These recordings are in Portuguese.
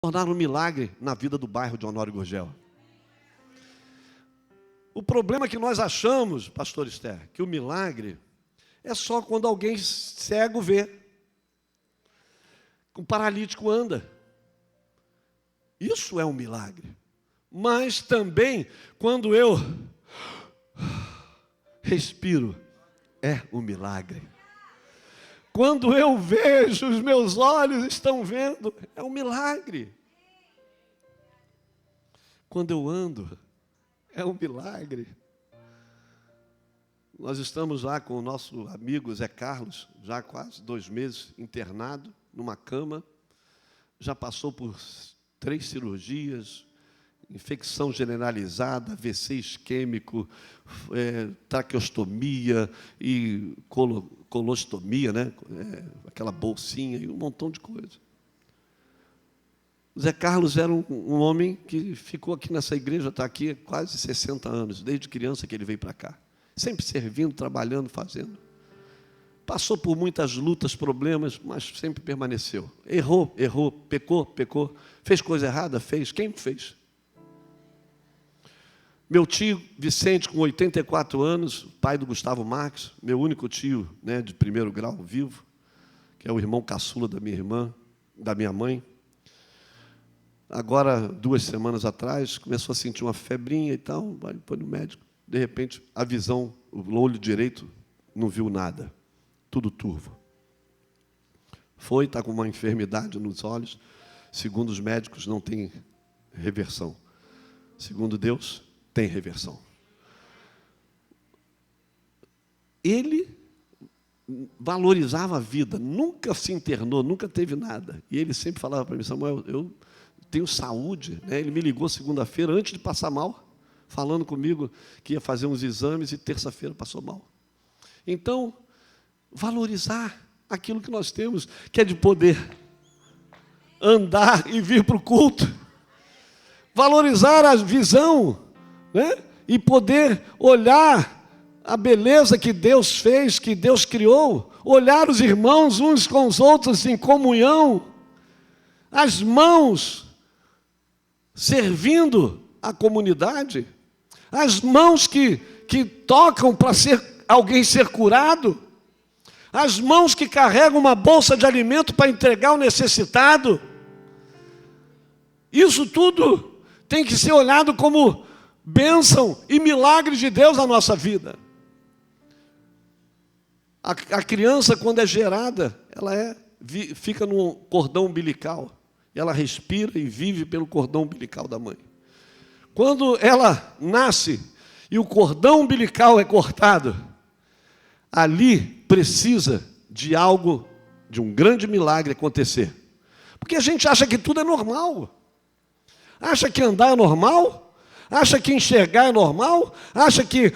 tornar um milagre na vida do bairro de Honório Gurgel. O problema é que nós achamos, pastor Esther, que o milagre é só quando alguém cego vê, um paralítico anda. Isso é um milagre. Mas também quando eu respiro, é um milagre. Quando eu vejo, os meus olhos estão vendo, é um milagre. Quando eu ando, é um milagre. Nós estamos lá com o nosso amigo Zé Carlos, já há quase 2 meses, internado, numa cama. Já passou por 3 cirurgias, infecção generalizada, AVC isquêmico, traqueostomia e colostomia, né? Aquela bolsinha e um montão de coisa. Zé Carlos era um homem que ficou aqui nessa igreja, está aqui há quase 60 anos, desde criança que ele veio para cá. Sempre servindo, trabalhando, fazendo. Passou por muitas lutas, problemas, mas sempre permaneceu. Errou, pecou. Fez coisa errada? Fez. Quem fez? Meu tio Vicente, com 84 anos, pai do Gustavo Marques, meu único tio, né, de 1º grau vivo, que é o irmão caçula da minha irmã, da minha mãe. Agora, 2 semanas atrás, começou a sentir uma febrinha e tal, foi no médico. De repente, a visão, o olho direito, não viu nada. Tudo turvo. Está com uma enfermidade nos olhos. Segundo os médicos, não tem reversão. Segundo Deus, tem reversão. Ele valorizava a vida, nunca se internou, nunca teve nada. E ele sempre falava para mim: Samuel, eu tenho saúde. Né? Ele me ligou segunda-feira, antes de passar mal, falando comigo que ia fazer uns exames e terça-feira passou mal. Então, valorizar aquilo que nós temos, que é de poder andar e vir para o culto. Valorizar a visão, né? E poder olhar a beleza que Deus fez, que Deus criou, olhar os irmãos uns com os outros em comunhão, as mãos servindo a comunidade, as mãos que tocam para alguém ser curado, as mãos que carregam uma bolsa de alimento para entregar ao necessitado. Isso tudo tem que ser olhado como bênção e milagre de Deus na nossa vida. A criança, quando é gerada, ela fica no cordão umbilical. E ela respira e vive pelo cordão umbilical da mãe. Quando ela nasce e o cordão umbilical é cortado, ali precisa de algo, de um grande milagre acontecer. Porque a gente acha que tudo é normal. Acha que andar é normal. Acha que enxergar é normal. Acha que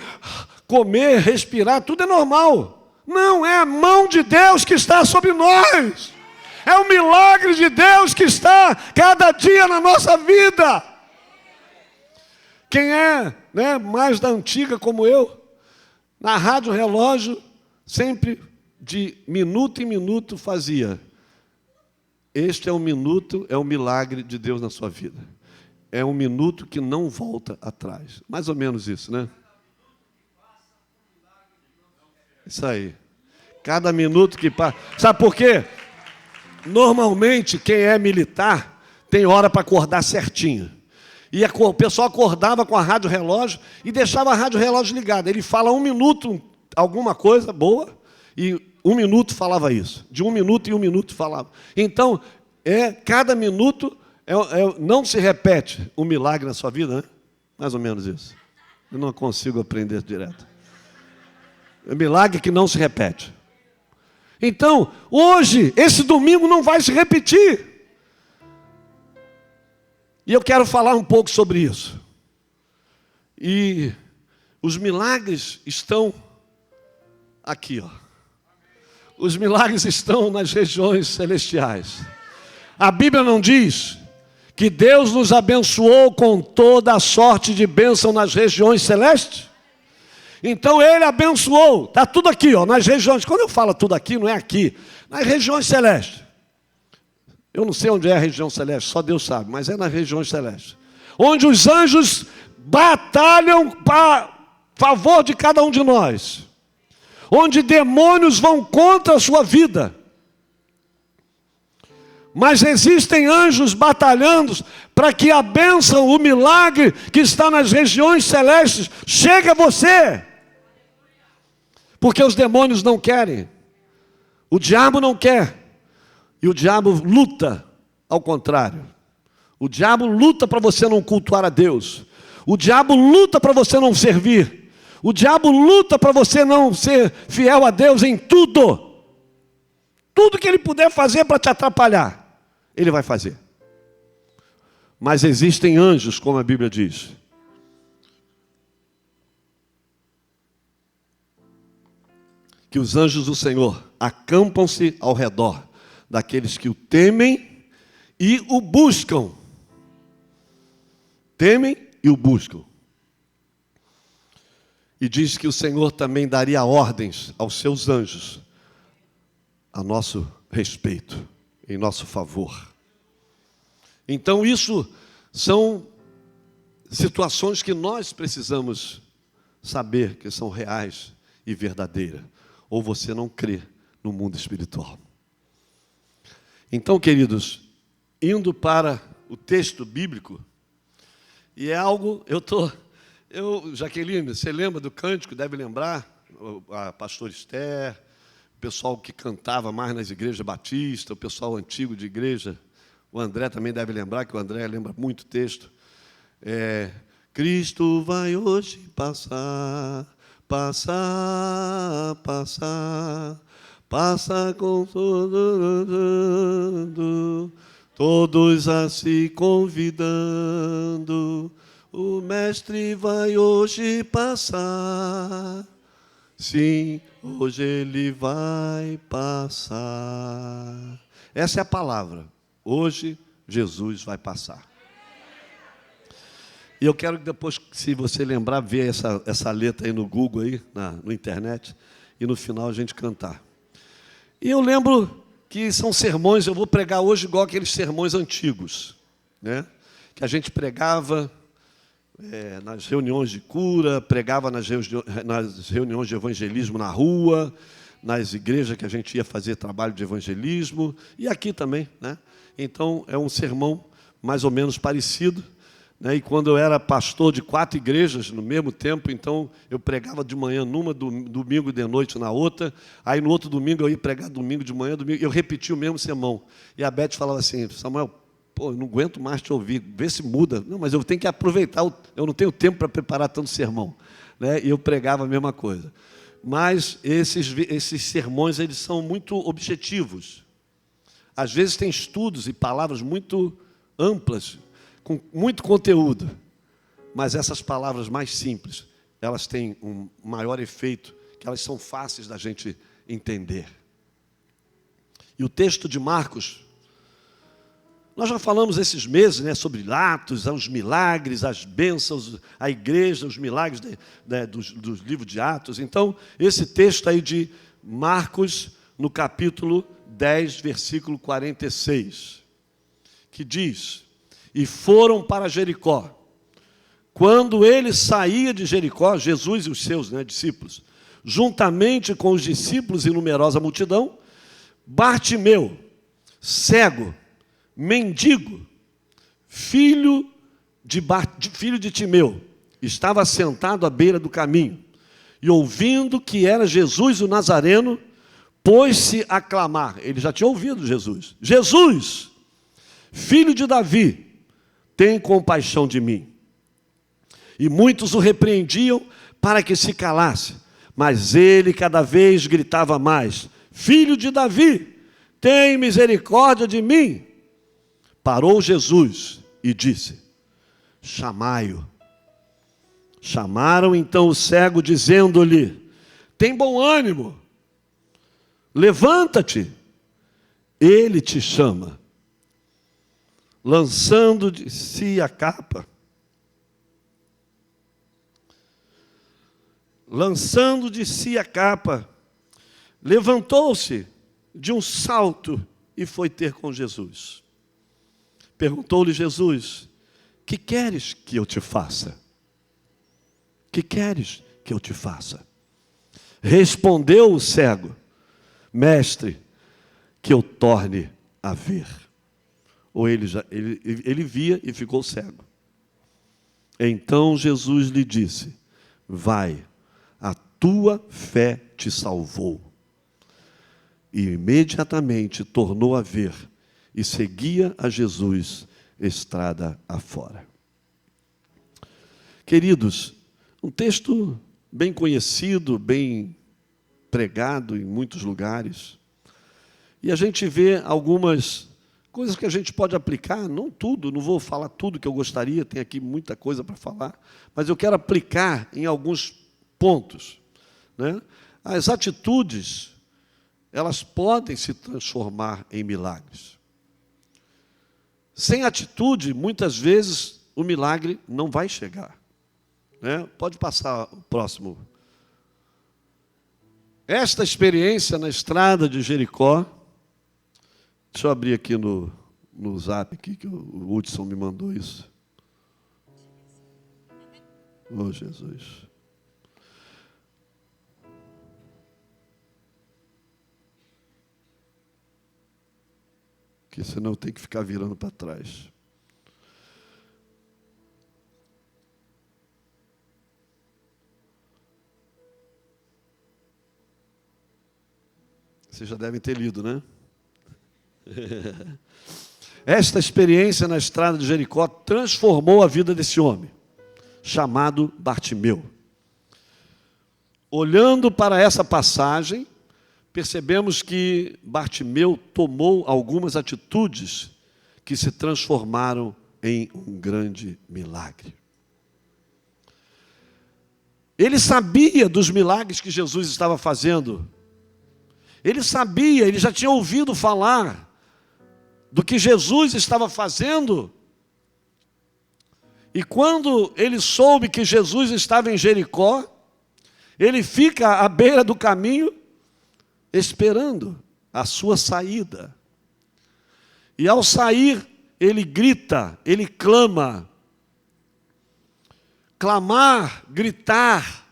comer, respirar, tudo é normal. Não, é a mão de Deus que está sobre nós. É o milagre de Deus que está cada dia na nossa vida. Quem é, né, mais da antiga como eu, na rádio relógio, sempre de minuto em minuto fazia: este é um minuto, é um milagre de Deus na sua vida. É um minuto que não volta atrás. Mais ou menos isso, né? Isso aí. Cada minuto que passa. Sabe por quê? Normalmente, quem é militar tem hora para acordar certinho. E o pessoal acordava com a rádio relógio e deixava a rádio relógio ligada. Ele fala 1 minuto, alguma coisa boa, e 1 minuto falava isso. De 1 minuto em 1 minuto falava. Então, cada minuto não se repete um milagre na sua vida, né? Mais ou menos isso. Eu não consigo aprender direto. É um milagre que não se repete. Então, hoje, esse domingo não vai se repetir. E eu quero falar um pouco sobre isso. E os milagres estão aqui, ó. Os milagres estão nas regiões celestiais. A Bíblia não diz que Deus nos abençoou com toda a sorte de bênção nas regiões celestes? Então Ele abençoou, está tudo aqui, ó, nas regiões. Quando eu falo tudo aqui, não é aqui, nas regiões celestes. Eu não sei onde é a região celeste, só Deus sabe, mas é nas regiões celestes. Onde os anjos batalham para favor de cada um de nós. Onde demônios vão contra a sua vida. Mas existem anjos batalhando para que a bênção, o milagre que está nas regiões celestes chegue a você. Porque os demônios não querem. O diabo não quer. E o diabo luta ao contrário. O diabo luta para você não cultuar a Deus. O diabo luta para você não servir. O diabo luta para você não ser fiel a Deus em tudo. Tudo que ele puder fazer para te atrapalhar, ele vai fazer. Mas existem anjos, como a Bíblia diz. Que os anjos do Senhor acampam-se ao redor daqueles que o temem e o buscam. Temem e o buscam. E diz que o Senhor também daria ordens aos seus anjos a nosso respeito, em nosso favor. Então isso são situações que nós precisamos saber que são reais e verdadeiras. Ou você não crê no mundo espiritual. Então, queridos, indo para o texto bíblico, e é algo, Jaqueline, você lembra do cântico, deve lembrar, a pastora Esther, o pessoal que cantava mais nas igrejas batistas, o pessoal antigo de igreja, o André também deve lembrar, que o André lembra muito o texto. Cristo vai hoje passar, passar, passar, passa com todos a se convidando. O mestre vai hoje passar. Sim, hoje ele vai passar. Essa é a palavra. Hoje Jesus vai passar. E eu quero que depois, se você lembrar, ver essa letra aí no Google, aí, no internet, e no final a gente cantar. E eu lembro que são sermões, eu vou pregar hoje igual aqueles sermões antigos, né? Que a gente pregava nas reuniões de cura, pregava nas reuniões de evangelismo na rua, nas igrejas que a gente ia fazer trabalho de evangelismo, e aqui também, né? Então, é um sermão mais ou menos parecido, né? E quando eu era pastor de 4 igrejas no mesmo tempo, então eu pregava de manhã numa, domingo de noite na outra, aí no outro domingo eu ia pregar domingo de manhã, eu repetia o mesmo sermão. E a Beth falava assim: Samuel, eu não aguento mais te ouvir, vê se muda. Não, mas eu tenho que aproveitar, eu não tenho tempo para preparar tanto sermão, né? E eu pregava a mesma coisa. Mas esses sermões, eles são muito objetivos. Às vezes tem estudos e palavras muito amplas, com muito conteúdo, mas essas palavras mais simples, elas têm um maior efeito, que elas são fáceis da gente entender. E o texto de Marcos, nós já falamos esses meses, né, sobre Atos, os milagres, as bênçãos, a igreja, os milagres dos livros de Atos. Então, esse texto aí de Marcos, no capítulo 10, versículo 46, que diz: e foram para Jericó. Quando ele saía de Jericó, Jesus e os seus discípulos, juntamente com os discípulos e numerosa multidão, Bartimeu, cego, mendigo, filho de Timeu, estava sentado à beira do caminho, e ouvindo que era Jesus o Nazareno, pôs-se a clamar. Ele já tinha ouvido Jesus: Jesus, filho de Davi, tem compaixão de mim. E muitos o repreendiam para que se calasse, mas ele cada vez gritava mais: Filho de Davi, tem misericórdia de mim. Parou Jesus e disse: chamai-o. Chamaram então o cego, dizendo-lhe: tem bom ânimo, levanta-te, ele te chama. Lançando de si a capa, levantou-se de um salto e foi ter com Jesus. Perguntou-lhe Jesus: que queres que eu te faça? Que queres que eu te faça? Respondeu o cego: mestre, que eu torne a ver. Ou ele via e ficou cego. Então Jesus lhe disse: vai, a tua fé te salvou. E imediatamente tornou a ver e seguia a Jesus estrada afora. Queridos, um texto bem conhecido, bem pregado em muitos lugares. E a gente vê algumas coisas que a gente pode aplicar, não tudo, não vou falar tudo que eu gostaria, tem aqui muita coisa para falar, mas eu quero aplicar em alguns pontos, né? As atitudes, elas podem se transformar em milagres. Sem atitude, muitas vezes, o milagre não vai chegar, né? Pode passar o próximo. Esta experiência na estrada de Jericó, deixa eu abrir aqui no zap, aqui, que o Hudson me mandou isso. Oh, Jesus. Que senão eu tenho que ficar virando para trás. Vocês já devem ter lido, né? Esta experiência na estrada de Jericó transformou a vida desse homem, chamado Bartimeu. Olhando para essa passagem, percebemos que Bartimeu tomou algumas atitudes que se transformaram em um grande milagre. Ele sabia dos milagres que Jesus estava fazendo. Ele sabia, ele já tinha ouvido falar do que Jesus estava fazendo. E quando ele soube que Jesus estava em Jericó, ele fica à beira do caminho, esperando a sua saída. E ao sair, ele grita, ele clama. Clamar, gritar,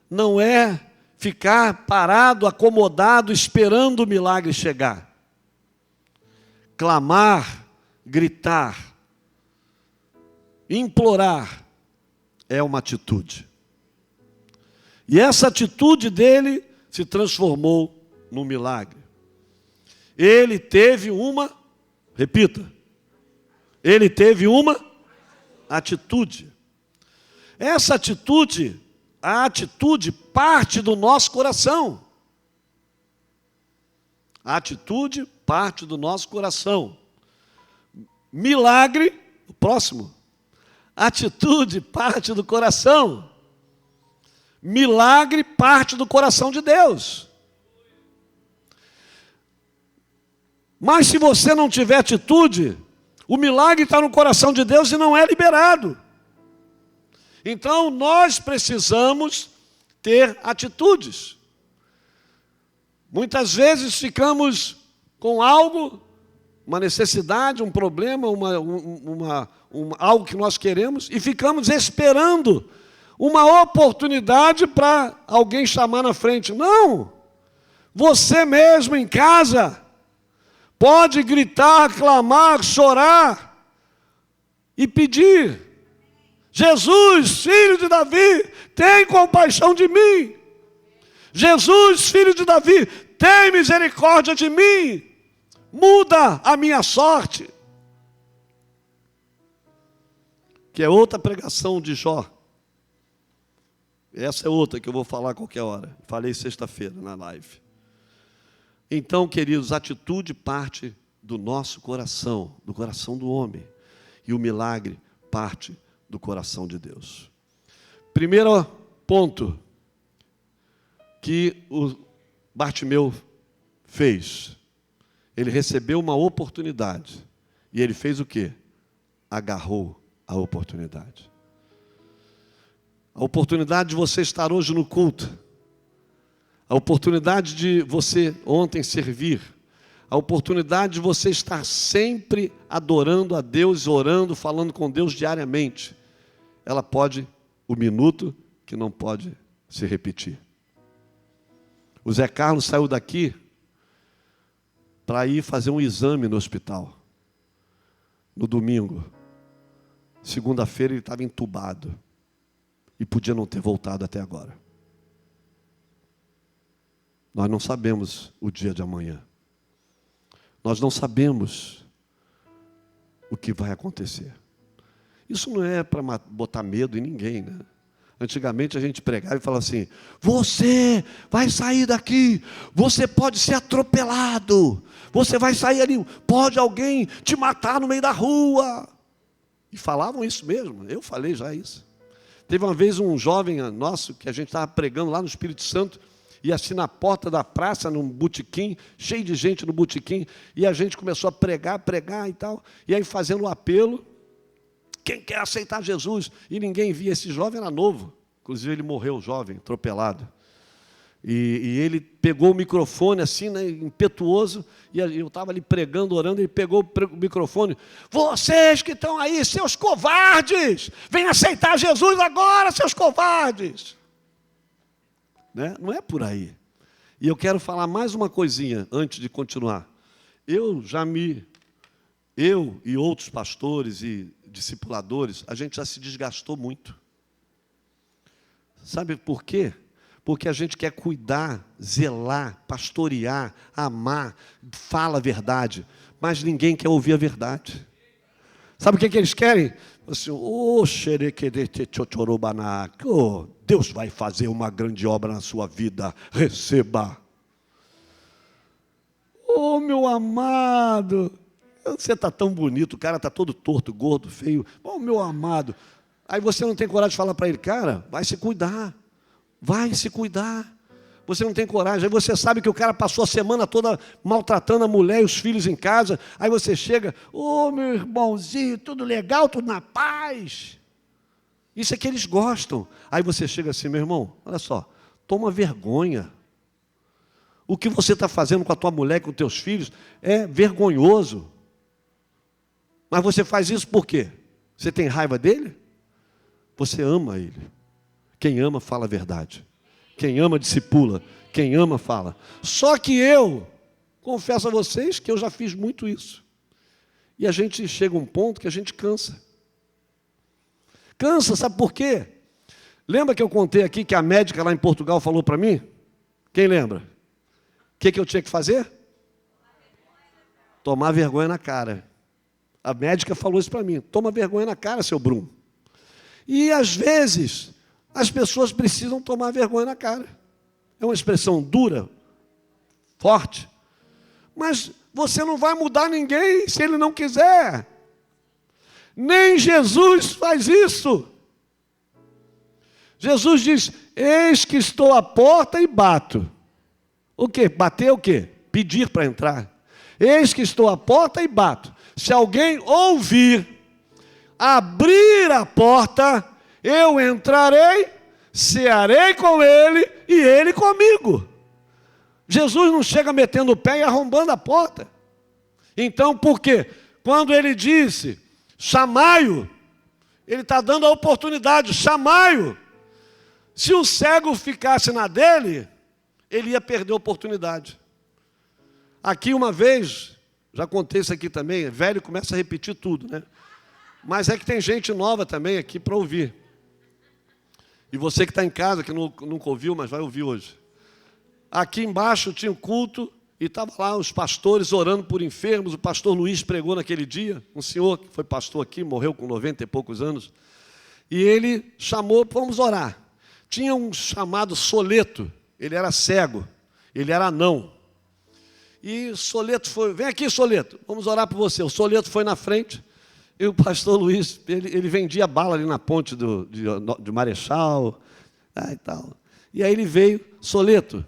não é ficar parado, acomodado, esperando o milagre chegar. Clamar, gritar, implorar é uma atitude. E essa atitude dele se transformou num milagre. Ele teve uma, repita, ele teve uma atitude. Essa atitude, a atitude parte do nosso coração. A atitude parte do nosso coração. Milagre, o próximo. Atitude parte do coração. Milagre parte do coração de Deus. Mas se você não tiver atitude, o milagre está no coração de Deus e não é liberado. Então nós precisamos ter atitudes. Muitas vezes ficamos com algo, uma necessidade, um problema, algo que nós queremos, e ficamos esperando uma oportunidade para alguém chamar na frente. Não! Você mesmo em casa pode gritar, clamar, chorar e pedir: Jesus, filho de Davi, tem compaixão de mim. Jesus, filho de Davi, tem misericórdia de mim. Muda a minha sorte. Que é outra pregação de Jó. Essa é outra que eu vou falar a qualquer hora. Falei sexta-feira na live. Então, queridos, a atitude parte do nosso coração, do coração do homem. E o milagre parte do coração de Deus. Primeiro ponto que o Bartimeu fez. Ele recebeu uma oportunidade. E ele fez o quê? Agarrou a oportunidade. A oportunidade de você estar hoje no culto. A oportunidade de você ontem servir. a oportunidade de você estar sempre adorando a Deus, orando, falando com Deus diariamente, ela pode, o minuto que não pode se repetir. O Zé Carlos saiu daqui para ir fazer um exame no hospital, no domingo. Segunda-feira ele estava entubado e podia não ter voltado até agora. Nós não sabemos o dia de amanhã. Nós não sabemos o que vai acontecer. Isso não é para botar medo em ninguém, né? Antigamente a gente pregava e falava assim: você vai sair daqui, você pode ser atropelado, você vai sair ali, pode alguém te matar no meio da rua. E falavam isso mesmo, eu falei já isso. Teve uma vez um jovem nosso, que a gente estava pregando lá no Espírito Santo, e assim na porta da praça, num botequim, cheio de gente no botequim, e a gente começou a pregar e tal, e aí fazendo o apelo, quem quer aceitar Jesus? E ninguém via, esse jovem era novo, inclusive ele morreu jovem, atropelado. E ele pegou o microfone assim, né, impetuoso, e eu estava ali pregando, orando, ele pegou o microfone: vocês que estão aí, seus covardes, venham aceitar Jesus agora, seus covardes. Né? Não é por aí. E eu quero falar mais uma coisinha antes de continuar. Eu e outros pastores e discipuladores, a gente já se desgastou muito. Sabe por quê? Porque a gente quer cuidar, zelar, pastorear, amar, fala a verdade, mas ninguém quer ouvir a verdade. Sabe o que eles querem? Assim, Deus vai fazer uma grande obra na sua vida, receba. Oh, meu amado, você está tão bonito, o cara está todo torto, gordo, feio. Oh, meu amado. Aí você não tem coragem de falar para ele: cara, vai se cuidar. Vai se cuidar. Você não tem coragem. Aí você sabe que o cara passou a semana toda maltratando a mulher e os filhos em casa. Aí você chega: ô, meu irmãozinho, tudo legal, tudo na paz. Isso é que eles gostam. Aí você chega assim: meu irmão, olha só, toma vergonha. O que você está fazendo com a tua mulher, com os teus filhos, é vergonhoso. Mas você faz isso por quê? Você tem raiva dele? Você ama ele. Quem ama, fala a verdade. Quem ama, discipula. Quem ama, fala. Só que eu confesso a vocês que eu já fiz muito isso. E a gente chega a um ponto que a gente cansa. Cansa, sabe por quê? Lembra que eu contei aqui que a médica lá em Portugal falou para mim? Quem lembra? O que eu tinha que fazer? Tomar vergonha na cara. A médica falou isso para mim: toma vergonha na cara, seu Bruno. E às vezes as pessoas precisam tomar vergonha na cara. É uma expressão dura, forte, mas você não vai mudar ninguém se ele não quiser. Nem Jesus faz isso. Jesus diz: eis que estou à porta e bato. O quê? Bater o quê? Pedir para entrar. Eis que estou à porta e bato. Se alguém ouvir, abrir a porta, eu entrarei, cearei com ele e ele comigo. Jesus não chega metendo o pé e arrombando a porta. Então, por quê? Quando ele disse: chamai-o, ele está dando a oportunidade, chamai-o. Se o cego ficasse na dele, ele ia perder a oportunidade. Aqui uma vez, já contei isso aqui também, velho começa a repetir tudo, né? Mas é que tem gente nova também aqui para ouvir. E você que está em casa, que nunca ouviu, mas vai ouvir hoje. Aqui embaixo tinha um culto e estavam lá os pastores orando por enfermos. O pastor Luiz pregou naquele dia, um senhor que foi pastor aqui, morreu com 90 e poucos anos. E ele chamou: vamos orar. Tinha um chamado Soleto, ele era cego, ele era anão. E Soleto foi: vem aqui, Soleto, vamos orar por você. O Soleto foi na frente. E o pastor Luiz, ele vendia bala ali na ponte de Marechal, e tal. E aí ele veio: Soleto,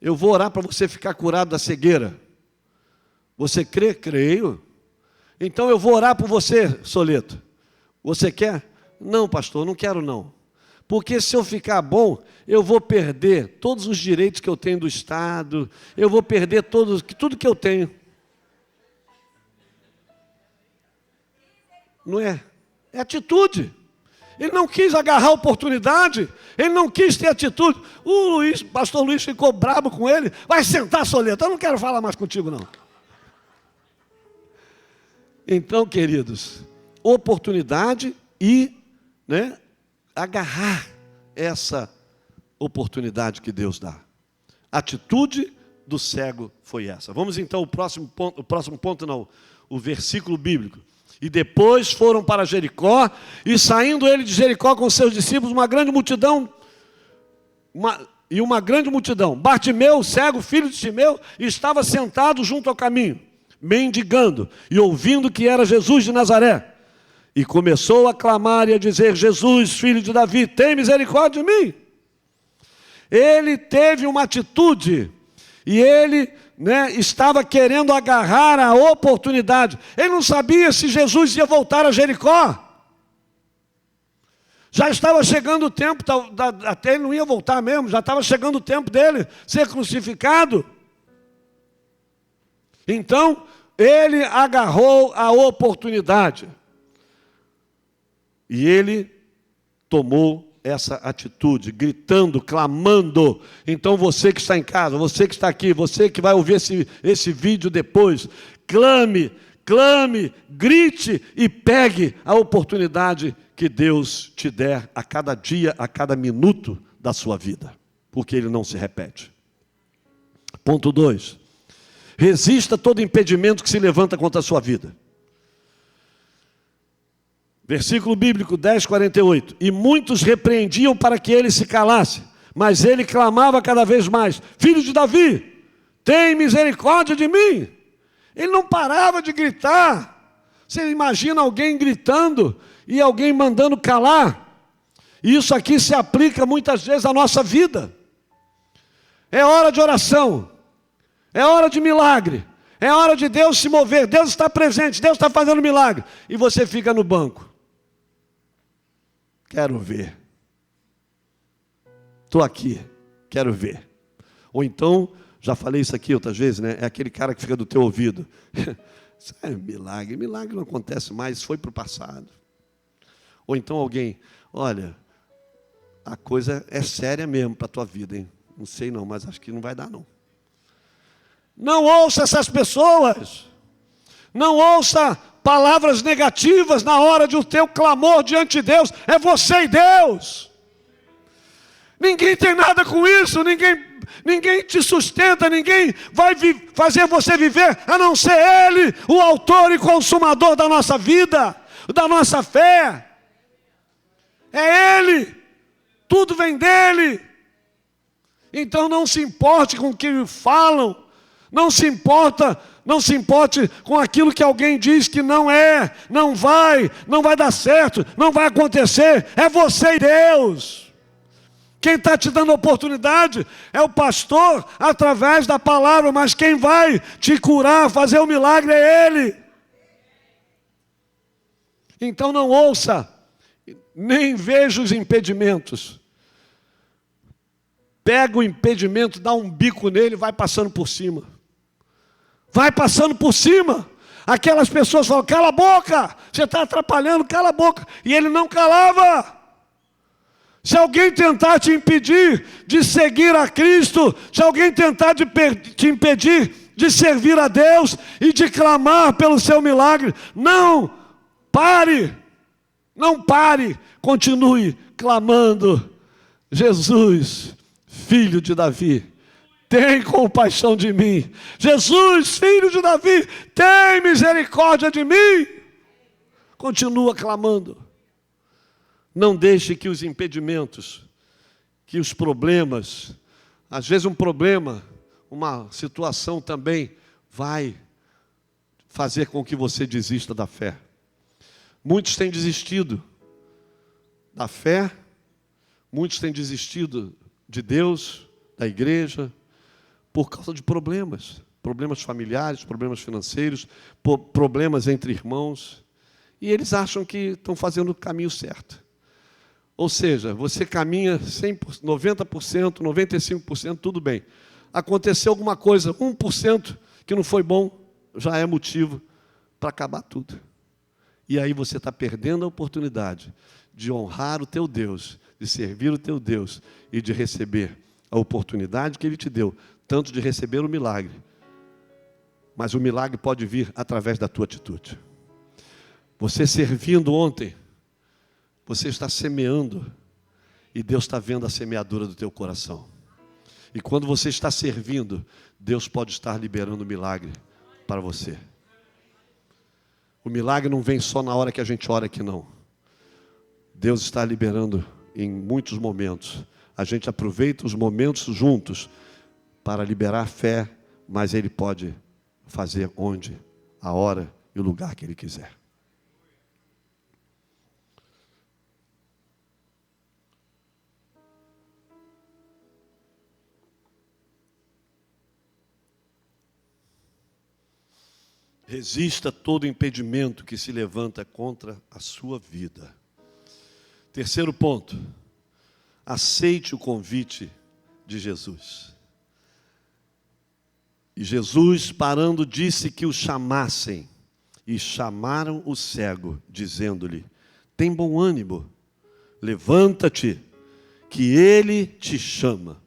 eu vou orar para você ficar curado da cegueira. Você crê? Creio. Então eu vou orar por você, Soleto. Você quer? Não, pastor, não quero não. Porque se eu ficar bom, eu vou perder todos os direitos que eu tenho do Estado, eu vou perder tudo que eu tenho. Não é? É atitude. Ele não quis agarrar a oportunidade, ele não quis ter atitude. O pastor Luiz ficou bravo com ele. Vai sentar, Soleta, eu não quero falar mais contigo, não. Então, queridos, oportunidade e agarrar essa oportunidade que Deus dá. A atitude do cego foi essa. Vamos então ao próximo ponto, o versículo bíblico. E depois foram para Jericó, e saindo ele de Jericó com seus discípulos, uma grande multidão, Bartimeu, cego, filho de Timeu, estava sentado junto ao caminho, mendigando, e ouvindo que era Jesus de Nazaré. E começou a clamar e a dizer: Jesus, filho de Davi, tem misericórdia de mim. Ele teve uma atitude, e ele estava querendo agarrar a oportunidade. Ele não sabia se Jesus ia voltar a Jericó. Já estava chegando o tempo, até ele não ia voltar mesmo, já estava chegando o tempo dele ser crucificado. Então, ele agarrou a oportunidade. E ele tomou essa atitude, gritando, clamando. Então você que está em casa, você que está aqui, você que vai ouvir esse vídeo depois, clame, grite e pegue a oportunidade que Deus te der a cada dia, a cada minuto da sua vida, porque ele não se repete. Ponto 2. Resista todo impedimento que se levanta contra a sua vida. Versículo bíblico 10:48. E muitos repreendiam para que ele se calasse, mas ele clamava cada vez mais: Filho de Davi, tem misericórdia de mim. Ele não parava de gritar. Você imagina alguém gritando e alguém mandando calar? Isso aqui se aplica muitas vezes à nossa vida. É hora de oração, é hora de milagre, é hora de Deus se mover, Deus está presente, Deus está fazendo milagre, e você fica no banco. Quero ver. Estou aqui, quero ver. Ou então, já falei isso aqui outras vezes, é aquele cara que fica do teu ouvido. Isso é milagre não acontece mais, foi para o passado. Ou então alguém: olha, a coisa é séria mesmo para a tua vida, hein? Não sei não, mas acho que não vai dar não. Não ouça essas pessoas. Não ouça palavras negativas na hora do teu clamor diante de Deus. É você e Deus. Ninguém tem nada com isso, ninguém te sustenta, ninguém vai fazer você viver, a não ser Ele, o autor e consumador da nossa vida, da nossa fé. É Ele, tudo vem dEle. Então não se importe com o que falam, não se importe com aquilo que alguém diz que não vai dar certo, não vai acontecer. É você e Deus. Quem está te dando oportunidade é o pastor através da palavra, mas quem vai te curar, fazer o milagre é Ele. Então não ouça, nem veja os impedimentos. Pega o impedimento, dá um bico nele e vai passando por cima. Vai passando por cima. Aquelas pessoas falam: cala a boca, você está atrapalhando, cala a boca. E ele não calava. Se alguém tentar te impedir de seguir a Cristo, se alguém tentar te impedir de servir a Deus e de clamar pelo seu milagre, não pare, continue clamando: Jesus, filho de Davi, tem compaixão de mim. Jesus, filho de Davi, tem misericórdia de mim. Continua clamando. Não deixe que os impedimentos, que os problemas, às vezes um problema, uma situação também vai fazer com que você desista da fé. Muitos têm desistido da fé, muitos têm desistido de Deus, da igreja, por causa de problemas familiares, problemas financeiros, problemas entre irmãos, e eles acham que estão fazendo o caminho certo. Ou seja, você caminha 100%, 90%, 95%, tudo bem. Aconteceu alguma coisa, 1% que não foi bom, já é motivo para acabar tudo. E aí você está perdendo a oportunidade de honrar o teu Deus, de servir o teu Deus e de receber a oportunidade que Ele te deu, tanto de receber o milagre, mas o milagre pode vir através da tua atitude. Você servindo ontem, você está semeando, e Deus está vendo a semeadura do teu coração. E quando você está servindo, Deus pode estar liberando o milagre para você. O milagre não vem só na hora que a gente ora aqui, não. Deus está liberando em muitos momentos. A gente aproveita os momentos juntos para liberar fé, mas Ele pode fazer onde, a hora e o lugar que Ele quiser. Resista todo impedimento que se levanta contra a sua vida. Terceiro ponto, aceite o convite de Jesus. E Jesus, parando, disse que o chamassem. E chamaram o cego, dizendo-lhe: tem bom ânimo, levanta-te, que ele te chama.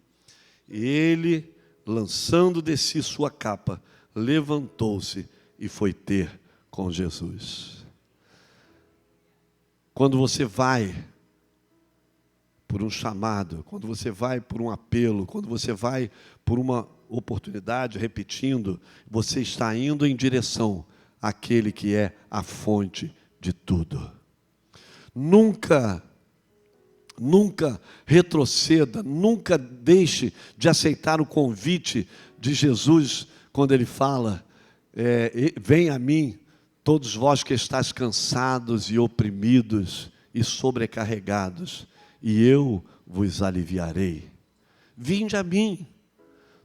E ele, lançando de si sua capa, levantou-se e foi ter com Jesus. Quando você vai por um chamado, quando você vai por um apelo, quando você vai por uma oportunidade, repetindo, você está indo em direção àquele que é a fonte de tudo. Nunca retroceda, nunca deixe de aceitar o convite de Jesus quando Ele fala: vem a mim, todos vós que estáis cansados e oprimidos e sobrecarregados, e eu vos aliviarei. Vinde a mim,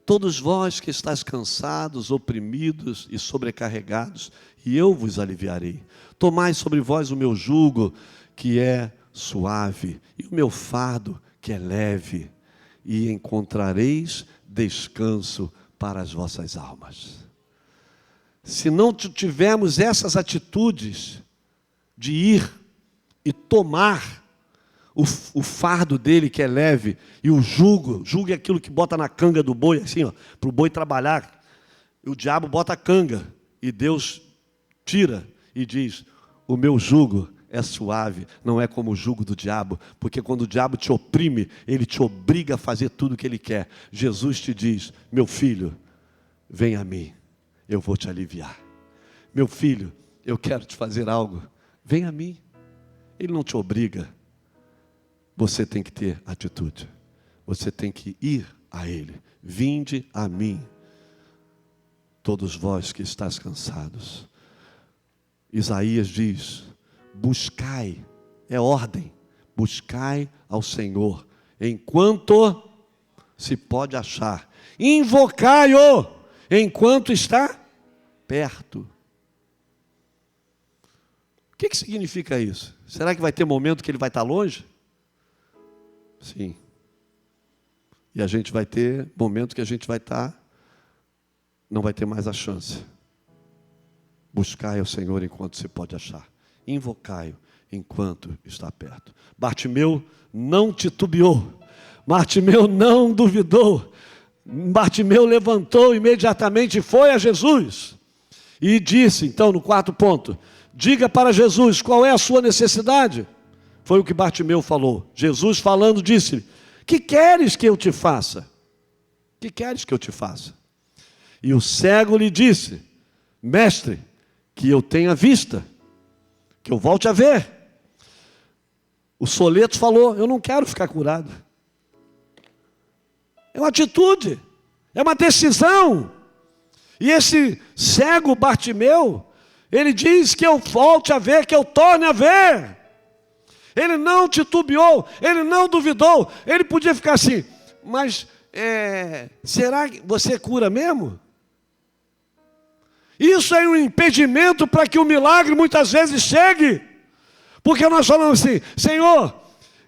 todos vós que estáis cansados, oprimidos e sobrecarregados, e eu vos aliviarei. Tomai sobre vós o meu jugo, que é suave, e o meu fardo, que é leve, e encontrareis descanso para as vossas almas. Se não tivermos essas atitudes de ir e tomar o fardo dele, que é leve, e o jugo é aquilo que bota na canga do boi, assim, para o boi trabalhar. E o diabo bota a canga, e Deus tira e diz: o meu jugo é suave, não é como o jugo do diabo, porque quando o diabo te oprime, ele te obriga a fazer tudo o que ele quer. Jesus te diz: meu filho, vem a mim, eu vou te aliviar. Meu filho, eu quero te fazer algo, vem a mim. Ele não te obriga. Você tem que ter atitude. Você tem que ir a Ele. Vinde a mim, todos vós que estáis cansados. Isaías diz: buscai, é ordem, buscai ao Senhor, enquanto se pode achar. Invocai-o, enquanto está perto. O que significa isso? Será que vai ter momento que Ele vai estar longe? Sim. E a gente vai ter momento que a gente vai estar, não vai ter mais a chance. Buscai ao Senhor enquanto se pode achar. Invocai-o enquanto está perto. Bartimeu não titubeou. Bartimeu não duvidou. Bartimeu levantou imediatamente e foi a Jesus. E disse, então, no quarto ponto: diga para Jesus qual é a sua necessidade. Foi o que Bartimeu falou. Jesus falando disse-lhe: que queres que eu te faça? Que queres que eu te faça? E o cego lhe disse: mestre, que eu tenha vista, que eu volte a ver. O soleto falou: eu não quero ficar curado. É uma atitude, é uma decisão. E esse cego Bartimeu, ele diz que eu volte a ver, que eu torne a ver. Ele não titubeou, ele não duvidou. Ele podia ficar assim: mas será que você cura mesmo? Isso é um impedimento para que o milagre muitas vezes chegue. Porque nós falamos assim: Senhor,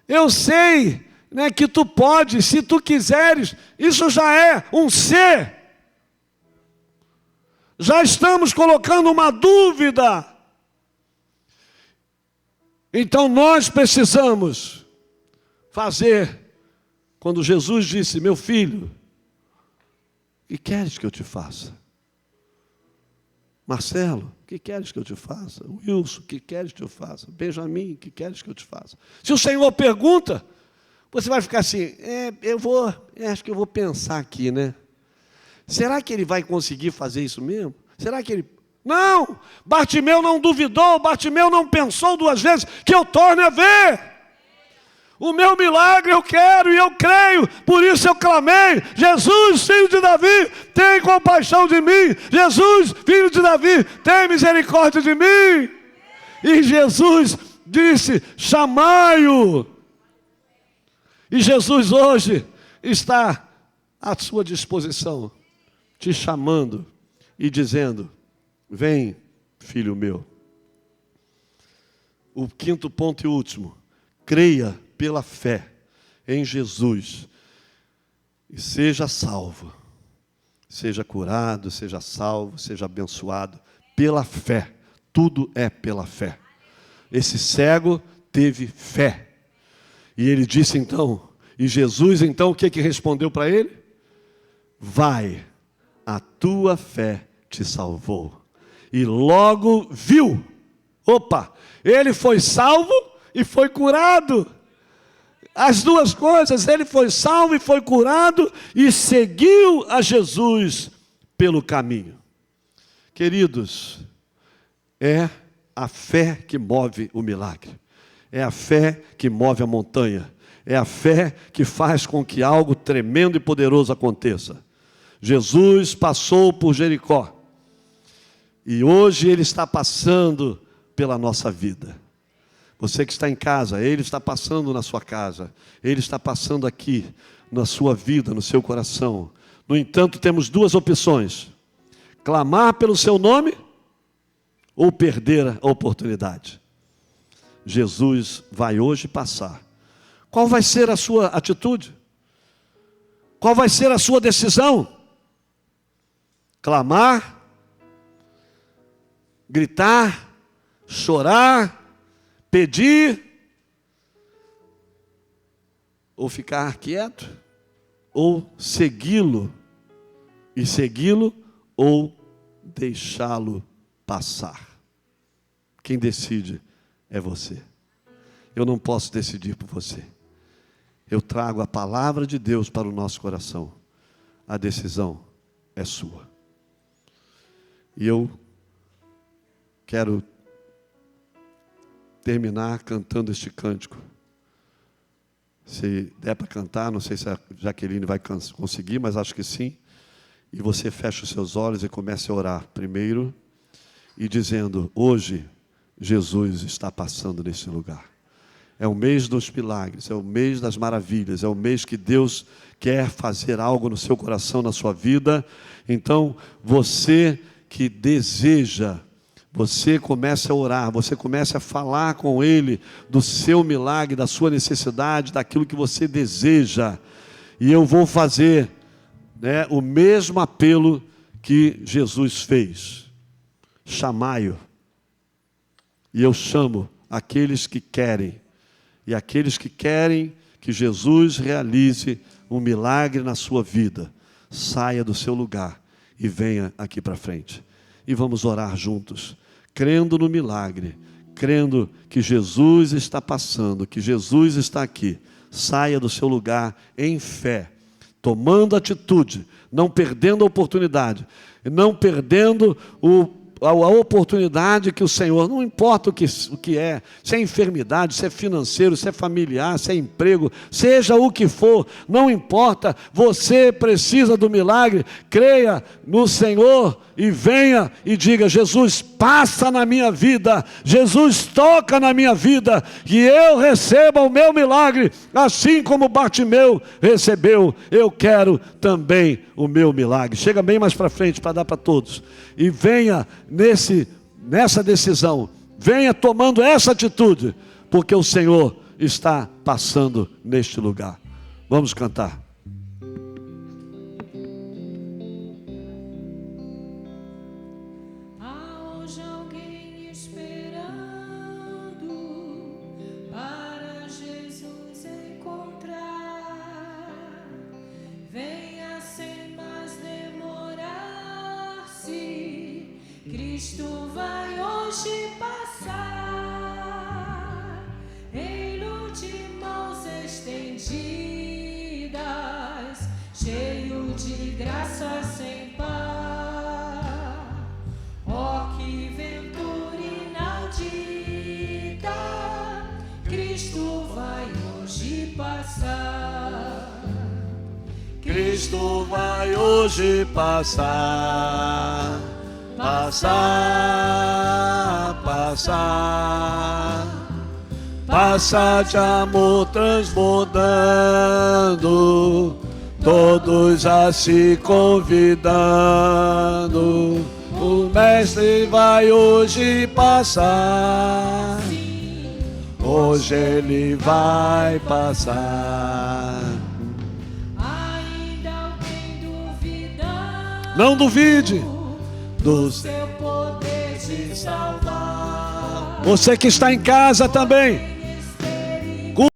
Eu sei, né, que tu podes, se tu quiseres. Isso já é um ser. Já estamos colocando uma dúvida. Então nós precisamos fazer, quando Jesus disse: meu filho, o que queres que eu te faça? Marcelo, o que queres que eu te faça? Wilson, o que queres que eu faça? Benjamin, o que queres que eu te faça? Se o Senhor pergunta, você vai ficar assim: acho que eu vou pensar aqui, né? Será que ele vai conseguir fazer isso mesmo? Será que ele... Não! Bartimeu não duvidou, Bartimeu não pensou duas vezes, que eu torne a ver. O meu milagre eu quero e eu creio, por isso eu clamei: Jesus, filho de Davi, tem compaixão de mim. Jesus, filho de Davi, tem misericórdia de mim. E Jesus disse: chamai-o. E Jesus hoje está à sua disposição, te chamando e dizendo: vem, filho meu. O quinto ponto e último: creia pela fé em Jesus e seja salvo, seja curado, seja salvo, seja abençoado pela fé. Tudo é pela fé. Esse cego teve fé. E ele disse então, e Jesus então o que respondeu para ele? Vai, a tua fé te salvou. E logo viu. Opa, ele foi salvo e foi curado. As duas coisas, ele foi salvo e foi curado e seguiu a Jesus pelo caminho. Queridos, é a fé que move o milagre. É a fé que move a montanha. É a fé que faz com que algo tremendo e poderoso aconteça. Jesus passou por Jericó. E hoje ele está passando pela nossa vida. Você que está em casa, ele está passando na sua casa. Ele está passando aqui na sua vida, no seu coração. No entanto, temos duas opções: clamar pelo seu nome ou perder a oportunidade. Jesus vai hoje passar. Qual vai ser a sua atitude? Qual vai ser a sua decisão? Clamar, gritar, chorar, pedir, ou ficar quieto, ou segui-lo, ou deixá-lo passar. Quem decide é você. Eu não posso decidir por você. Eu trago a palavra de Deus para o nosso coração. A decisão é sua. E eu quero terminar cantando este cântico. Se der para cantar, não sei se a Jaqueline vai conseguir, mas acho que sim. E você fecha os seus olhos e comece a orar primeiro e dizendo: hoje Jesus está passando neste lugar. É o mês dos milagres, é o mês das maravilhas, é o mês que Deus quer fazer algo no seu coração, na sua vida. Então, você que deseja, você comece a orar, você comece a falar com Ele do seu milagre, da sua necessidade, daquilo que você deseja. E eu vou fazer, né, o mesmo apelo que Jesus fez: chamai-o. E eu chamo aqueles que querem. E aqueles que querem que Jesus realize um milagre na sua vida, saia do seu lugar e venha aqui para frente. E vamos orar juntos, crendo no milagre, crendo que Jesus está passando, que Jesus está aqui. Saia do seu lugar em fé, tomando atitude, não perdendo a oportunidade, não perdendo a oportunidade que o Senhor, não importa o que é, se é enfermidade, se é financeiro, se é familiar, se é emprego, seja o que for, não importa, você precisa do milagre. Creia no Senhor e venha e diga: Jesus, passa na minha vida, Jesus, toca na minha vida, e eu receba o meu milagre, assim como Bartimeu recebeu. Eu quero também o meu milagre. Chega bem mais para frente para dar para todos, e venha nessa decisão, venha tomando essa atitude, porque o Senhor está passando neste lugar. Vamos cantar. Há hoje alguém esperando para Jesus encontrar. Venha sem mais demorar-se, Cristo vai hoje passar. Ele de mãos estendidas, cheio de graça sem par. Oh, que ventura inaudita, Cristo vai hoje passar. Cristo vai hoje passar, passar, passar. Passa de amor transbordando, todos a se convidando. O Mestre vai hoje passar, hoje ele vai passar. Ainda alguém duvidando, Não duvide do seu poder de salvar. Você que está em casa também,